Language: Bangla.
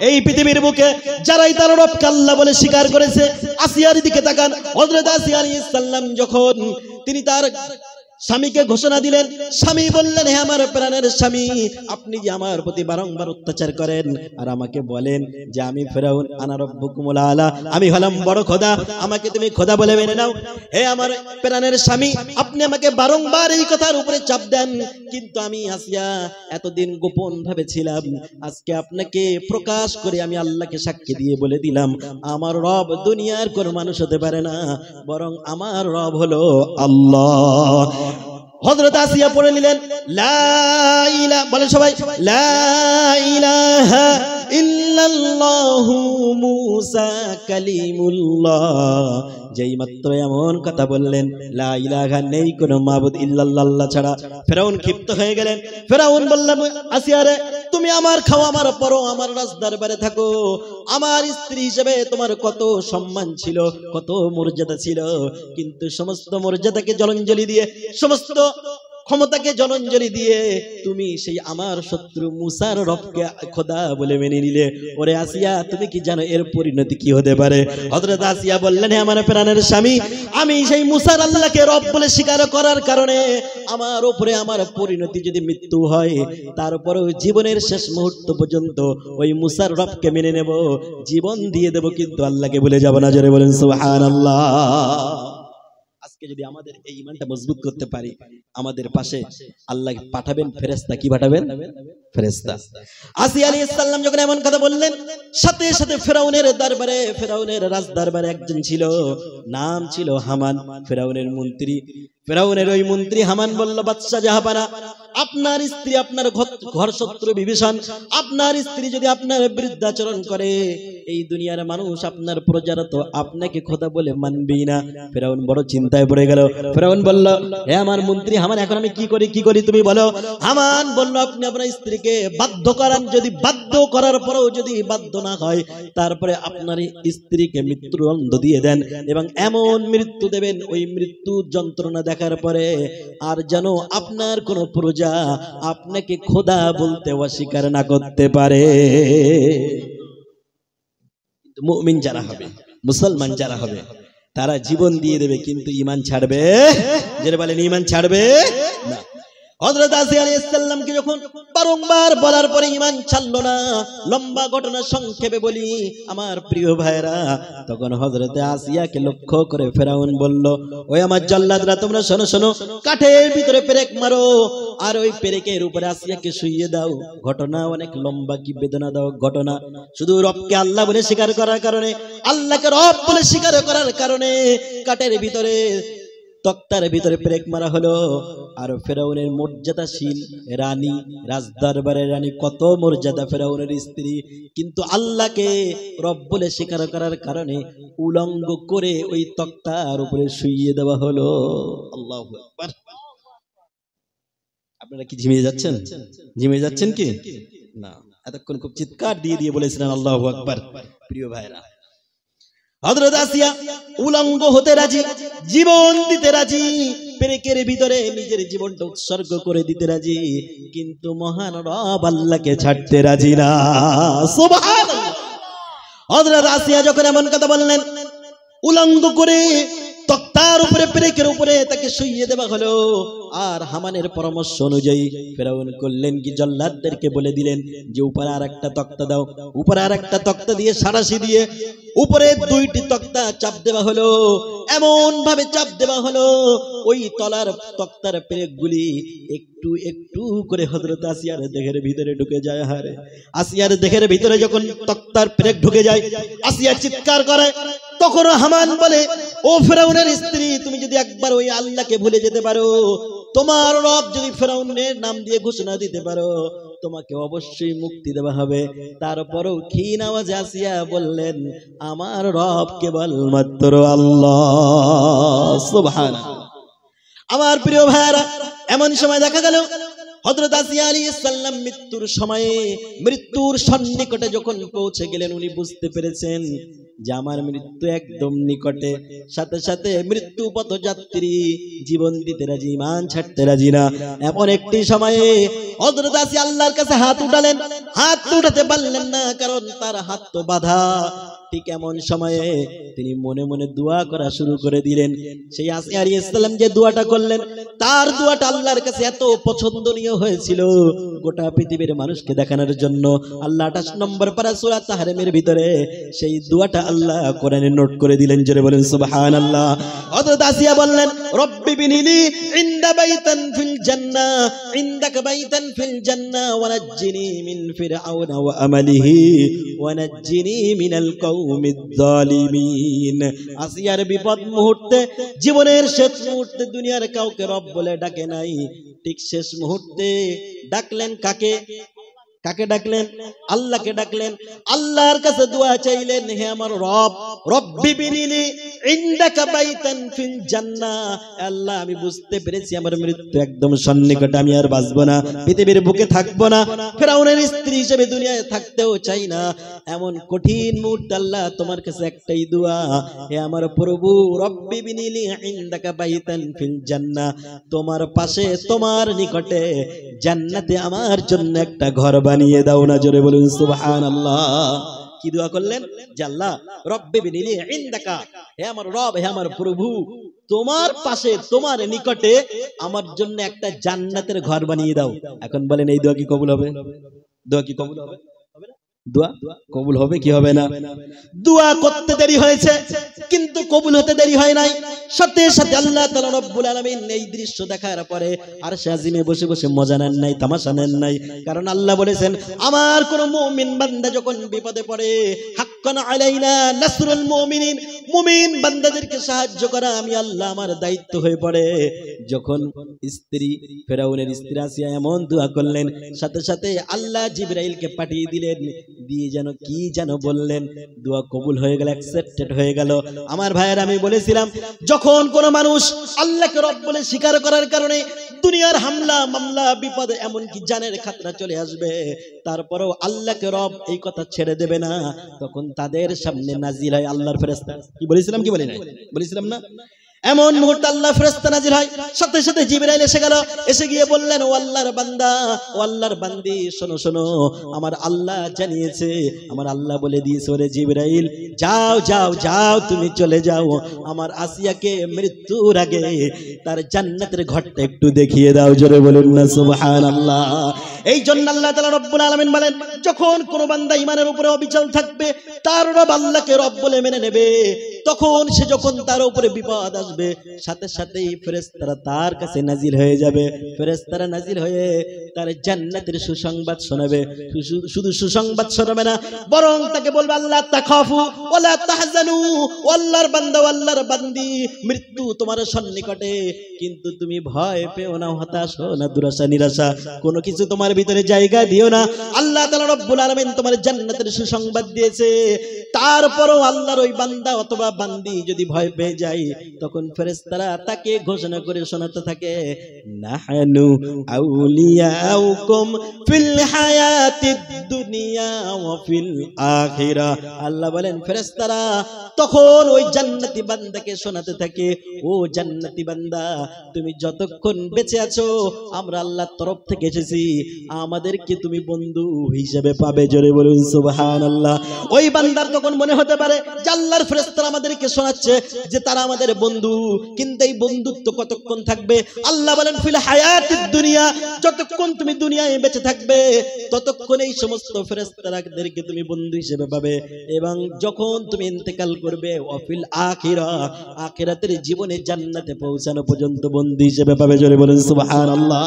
এই পৃথিবীর বুকে যারাই তার রবকে আল্লাহ বলে স্বীকার করেছে, আসিয়ার দিকে তাকান। হযরত আসিয়া আলাইহিস সালাম যখন তিনি তার স্বামীকে ঘোষণা দিলেন, স্বামী বললেন, হে আমার প্রাণের স্বামী, আপনি যে আমার প্রতি বারংবার অত্যাচার করেন আর আমাকে বলেন যে আমি ফেরাউন, আনা রব্বুকুমুল আলা, আমি হলাম বড় খোদা, আমাকে তুমি খোদা বলে মেনে নাও। হে আমার প্রাণের স্বামী, আপনি আমাকে বারংবার এই কথার উপরে চাপ দেন, কিন্তু আমি আসিয়া এতদিন গোপন ভাবে ছিলাম, আজকে আপনাকে প্রকাশ করে আমি আল্লাহকে সাক্ষী দিয়ে বলে দিলাম, আমার রব দুনিয়ার কোন মানুষ হতে পারে না, বরং আমার রব হলো আল্লাহ। হযরত আসিয়া পড়ে নিলেন লা ইলাহা, বলেন সবাই, লা ইলাহা ইল্লাল্লাহু মুসা কালিমুল্লাহ। যেই মাত্র এমন কথা বললেন, লা ইলাহা, নেই কোন মাবুদ ইল্লাল্লাহ ছাড়া, ফেরাউন ক্ষিপ্ত হয়ে গেলেন। ফেরাউন বললেন, আসিয়া রে, তুমি আমার খাও, আমার পরো, আমার রাজদরবারে থাকো, আমার স্ত্রী হিসেবে তোমার কত সম্মান ছিল, কত মর্যাদা ছিল, কিন্তু সমস্ত মর্যাদাকে জলাঞ্জলি দিয়ে, সমস্ত ক্ষমতাকে জলাঞ্জলি দিয়ে তুমি সেই আমার শত্রু মুসার রবকে খোদা বলে মেনে নিলে। ওরে আসিয়া, তুমি কি জানো এর পরিণতি কি হতে পারে? হযরত আসিয়া বললেন, হে আমার প্রাণের স্বামী, আমি সেই মুসার আল্লাহকে রব বলে স্বীকার করার কারণে আমার উপরে আমার পরিণতি যদি মৃত্যু হয়, তারপরেও জীবনের শেষ মুহূর্ত পর্যন্ত ওই মুসার রবকে মেনে নেব, জীবন দিয়ে দেব, কিন্তু আল্লাহকে ভুলে যাব না। জোরে বলেন সুবহানাল্লাহ। আজকে যদি আমাদের এই ঈমানটা মজবুত করতে পারি, আমাদের পাশে আল্লাহ পাঠাবেন ফেরেশতা। কি পাঠাবেন? ফেরেশতা। আসিয়া আলাইহিস সালাম যখন এমন কথা বললেন, সাথে সাথে ফেরাউনের দরবারে, ফেরাউনের রাজ দরবারে একজন ছিল, নাম ছিল হামান, ফেরাউনের মন্ত্রী। ফেরাউনের ওই মন্ত্রী হামান বলল, বাদশা জাহাপানা, আপনার স্ত্রী, আপনার ঘর শত্রু বিভীষণ, আপনার স্ত্রী যদি আপনার বিরুদ্ধাচরণ করে, এই দুনিয়ার মানুষ, আপনার প্রজারা তো আপনাকে খোদা বলে মানবেই না। ফেরাউন বড় চিন্তায় পড়ে গেল। ফেরাউন বলল, হে আমার মন্ত্রী হামান, এখন আমি কি করি তুমি বলো। হামান বলল, আপনি আপনার স্ত্রীকে বাধ্য করান, যদি বাধ্য করার পরেও যদি বাধ্য না হয়, তারপরে আপনার স্ত্রীকে মৃত্যুদণ্ড দিয়ে দেন, এবং এমন মৃত্যু দেবেন, ওই মৃত্যু যন্ত্রণা দেখার পরে আর যেন আপনার কোন প্রজা আপনাকে খোদা বলতে অস্বীকার না করতে পারে। মুমিন যারা হবে, মুসলমান যারা হবে, তারা জীবন দিয়ে দেবে, কিন্তু ঈমান ছাড়বে, যারা বলেন ঈমান ছাড়বে না। হযরত আসিয়া আলাইহিস সালামকে যখন বারংবার বলার পরে ঈমান ছাড়লো না, লম্বা ঘটনা সংক্ষেপে বলি আমার প্রিয় ভাইরা, তখন হযরত আসিয়াকে লক্ষ্য করে ফেরাউন বলল, ওই আমার জল্লাদরা, তোমরা শোনো শোনো, কাঠের ভিতরে পেরেক মারো, আর ওই পেরেকের উপরে আসিয়াকে শুইয়ে দাও। ঘটনা অনেক লম্বা, কি বেদনা দাও ঘটনা। শুধু রবকে আল্লাহ বলে স্বীকার করার কারণে, আল্লাহকে রব বলে স্বীকার করার কারণে কাঠের ভিতরে, তক্তার ভিতরে পেরেক মারা হলো। আর ফেরাউনের মর্যাদাশীল রানী, রাজদরবারের রানী, কত মর্যাদা ফেরাউনের স্ত্রী, কিন্তু আল্লাহকে রব বলে স্বীকার করার কারণে উলঙ্গ করে ওই তক্তার উপরে শুইয়ে দেওয়া হলো। আল্লাহু আকবার। আপনারা কি ঝিমিয়ে যাচ্ছেন? ঝিমিয়ে যাচ্ছেন কি না? এতক্ষণ খুব চিৎকার দিয়ে দিয়ে বলেছিলেন আল্লাহু আকবার। প্রিয় ভাইরা, হযরত আসিয়া উলঙ্গ হতে রাজি, জীবন দিতে রাজি, পেরেকের ভিতরে নিজের জীবনটা উৎসর্গ করে দিতে রাজি, কিন্তু মহান রব আল্লাহকে ছাড়তে রাজি না। সুবহানাল্লাহ। হযরত আসিয়া যখন এমন কথা বললেন, উলঙ্গ করে তক্তার উপরে, পেরেকের উপরে তাকে শুইয়ে দেওয়া হলো। আর হামানের পরামর্শ অনুযায়ী ফেরাউন করলেন কি, জল্লাদদেরকে বলে দিলেন যে উপরে আর একটা তক্তা দাও, উপরে আর একটা তক্তা দিয়ে সারাশি দিয়ে উপরে দুইটি তক্তা চাপ দেওয়া হলো। এমন ভাবে চাপ দেওয়া হলো, ওই তলার তক্তার পেরেকগুলি একটু একটু করে হযরত আসিয়ার দেহের ভিতরে ঢুকে যায়। হারে, আসিয়ার দেহের ভিতরে যখন তক্তার পেরেক ঢুকে যায়, আসিয়া চিৎকার করে। তখন হামান বলে, ও ফেরাউনের স্ত্রী, তুমি যদি একবার ওই আল্লাহকে ভুলে যেতে পারো, তোমার রব যদি ফেরাউনের নাম দিয়ে ঘোষণা দিতে পারো, তোমাকে অবশ্যই মুক্তি দেওয়া হবে। তারপরও ক্ষীণ আওয়াজে আসিয়া বললেন, আমার রব কেবলমাত্র আল্লাহ। সুবহানাল্লাহ। আমার প্রিয় ভাইরা, এমন সময় দেখা গেল হযরত আসিয়া আলাইহিস সালাম মৃত্যুর সময়ে, মৃত্যুর সন্নিকটে যখন পৌঁছে গেলেন, উনি বুঝতে পেরেছেন যে আমার মৃত্যু একদম নিকটে, সাথে সাথে মৃত্যু পথযাত্রী জীবন দিতে রাজি, ইমান ছাড়তে রাজি না। এমন একটি সময়ে হযরত আসিয়া আল্লাহর কাছে হাত উঠালেন, হাত উঠাতে পারলেন না, কারণ তার হাত তো বাঁধা। ঠিক এমন সময়ে তিনি মনে মনে দোয়া করা শুরু করে দিলেন। সেই আসিয়া আলাইহিস সালাম যে দোয়াটা করলেন, তার দোয়াটা আল্লাহর কাছে এত পছন্দনীয় হয়েছিল, গোটা পৃথিবীর মানুষকে দেখানোর জন্য আল্লাহ 28 নম্বর পারা সূরা তাহরিমের ভিতরে সেই দোয়াটা আল্লাহ কোরআনে নোট করে দিলেন। জোরে বলেন সুবহানাল্লাহ। হযরত আসিয়া বললেন, রব্বি বিনিলি ইনদা বাইতান ফিল জান্নাহ, ইনদাকা বাইতান ফিল জান্নাহ ওয়া নাজ্জিনি মিন ফিরআউনা ওয়া আমালিহি ওয়া নাজ্জিনি মিনাল কওমিজ জালিমিন। আসিয়ার বিপদ মুহূর্তে, জীবনের শেষ মুহূর্তে দুনিয়ার কাউকে রব বলে ডাকে নাই, ঠিক শেষ মুহূর্তে ডাকলেন কাকে? কাকে ডাকলেন? আল্লাহকে ডাকলেন। আল্লাহর কাছে দোয়া চাইলেন, হে আমার রব, রব্বি বিনিলি ইনদাকা বাইতান ফিল জান্নাহ। আল্লাহ, আমি বুঝতে পেরেছি আমার মৃত্যু একদম সন্নিকটে, আমি আর বাঁচবো না, পৃথিবীর বুকে থাকবো না, ফিরআউনের স্ত্রী হিসেবে দুনিয়ায় থাকতেও চাই না। এমন কঠিন মুহূর্তে আল্লাহ তোমার কাছে একটাই দোয়া, হে আমার প্রভু, রব্বি বিনিলি ইনদাকা বাইতান ফিল জান্নাহ, তোমার পাশে, তোমার নিকটে জান্নাতে আমার জন্য একটা ঘর বানিয়ে দাও না। জোরে বলুন সুবহানাল্লাহ। কি দোয়া করলেন? যে আল্লাহ, রব্বি বিনিলি ইনদাকা, হে আমার রব, হে আমার প্রভু, তোমার পাশে, তোমার নিকটে আমার জন্য একটা জান্নাতের ঘর বানিয়ে দাও। এখন বলেন, এই দোয়া কি কবুল হবে? দোয়া কি কবুল হবে? দোয়া কবুল হবে কি হবে না? দোয়া করতে দেরি হয়েছে, কিন্তু কবুল হতে দেরি হয় নাই। সাথে সাথে আল্লাহ তাআলা রব্বুল আলামিন এই দৃশ্য দেখার পরে আরশে আজিমে বসে বসে মজা নেন নাই, তামাশা নেন নাই। কারণ আল্লাহ বলেছেন, আমার কোন মুমিন বান্দা যখন বিপদে পড়ে, হাক্কান আলাইনা নাসরুল মুমিনিন, মুমিন বান্দাদেরকে সাহায্য করা আমি আল্লাহ, আমার দায়িত্ব হয়ে পড়ে। যখন স্ত্রী, ফেরাউনের স্ত্রী আসিয়া এমন দোয়া করলেন, সাথে সাথে আল্লাহ জিবরাইলকে পাঠিয়ে দিলেন, দিয়ে যেন কি যেন বললেন, দোয়া কবুল হয়ে গেল, অ্যাকসেপ্টেড হয়ে গেল। আমার ভাইয়ের, আমি বলেছিলাম, যখন কোন মানুষ আল্লাহকে রব বলে স্বীকার করার কারণে দুনিয়ার হামলা মামলা বিপদ, এমনকি জানের খাতরা চলে আসবে, তারপরেও আল্লাহকে রব এই কথা ছেড়ে দেবে না, তখন তাদের সামনে নাজিল হয় আল্লাহর ফেরেশতা। কি বলেছিলাম, কি বলি নাই? বলেছিলাম না? এমন মুহূর্তে আল্লাহ ফেরেশতা নাজিল হয়, সাথে সাথে জিবরাইল এসে গেল, এসে গিয়ে বললেন, ও আল্লাহর বান্দা, ও আল্লাহর বান্দি, শোনো শোনো, আমার আল্লাহ জানিয়েছে, আমার আল্লাহ বলে দিয়েছে, ওরে জিবরাইল, যাও যাও যাও, তুমি চলে যাও, আমার আসিয়াকে মৃত্যুর আগে তার জান্নাতের ঘরটা একটু দেখিয়ে দাও। জোরে বলুন না সুবহানাল্লাহ। এই জন্য আল্লাহ তাআলা রব্বুল আলামিন বলেন, যখন কোন বান্দা ঈমানের উপরে অবিচল থাকবে, তার রব আল্লাহকে রব বলে মেনে নেবে, তখন সে, যখন তার উপরে বিপদ আসবে, সাথে সাথেই ফেরেশতারা তার কাছে নাজিল হয়ে যাবে। ফেরেশতারা নাজিল হয়ে তার জান্নাতের সুসংবাদ শোনাবে। শুধু সুসংবাদ শোনাবে না, বরং তাকে বলবে, আল্লাহ তাখাফু ওয়ালা তাহজানু, আল্লাহর বান্দা, আল্লাহর বান্দি, মৃত্যু তোমার সন্নিকটে, কিন্তু তুমি ভয় পেও না, হতাশ হও না, দুরাশা নিরাশা কোনো কিছু তোমার ভিতরে জায়গা দিও না। আল্লাহ তাআলা রব্বুল আলামিন তোমার জান্নাতের সুসংবাদ দিয়েছে। তারপরও আল্লাহর ওই বান্দা অথবা বান্দি যদি ভয় পেয়ে যায়, তখন ফেরেশতারা তাকে ঘোষণা করে শোনাতে থাকে, নাহানু আউলিয়াউকুম ফিল হায়াতিদ দুনিয়া ওয়া ফিল আখিরা। আল্লাহ বলেন, ফেরেশতারা তখন ওই জান্নাতি বান্দাকে শোনাতে থাকে, ও জান্নাতি বান্দা, তুমি যতক্ষণ বেঁচে আছো, আমরা আল্লাহর তরফ থেকে এসেছি, আমাদেরকে তুমি বন্ধু হিসেবে পাবে। জোরে বলুন সুবহানাল্লাহ। ওই বান্দার তখন মনে হতে পারে যে আল্লাহর ফেরেশতারা আমাদেরকে শোনাচ্ছে যে তারা আমাদের বন্ধু, কিন্তু এই বন্ধুত্ব কতক্ষণ থাকবে? আল্লাহ বলেন, ফিল হায়াতিদ দুনিয়া, যতক্ষণ তুমি দুনিয়ায় বেঁচে থাকবে, ততক্ষণ এই সমস্ত ফেরেশতাদেরকে তুমি বন্ধু হিসেবে পাবে, এবং যখন তুমি ইন্তেকাল করবে, ওয়াফিল আখিরা, আখিরাতের জীবনে জান্নাতে পৌঁছানো পর্যন্ত বন্ধু হিসেবে পাবে। জোরে বলুন সুবহানাল্লাহ।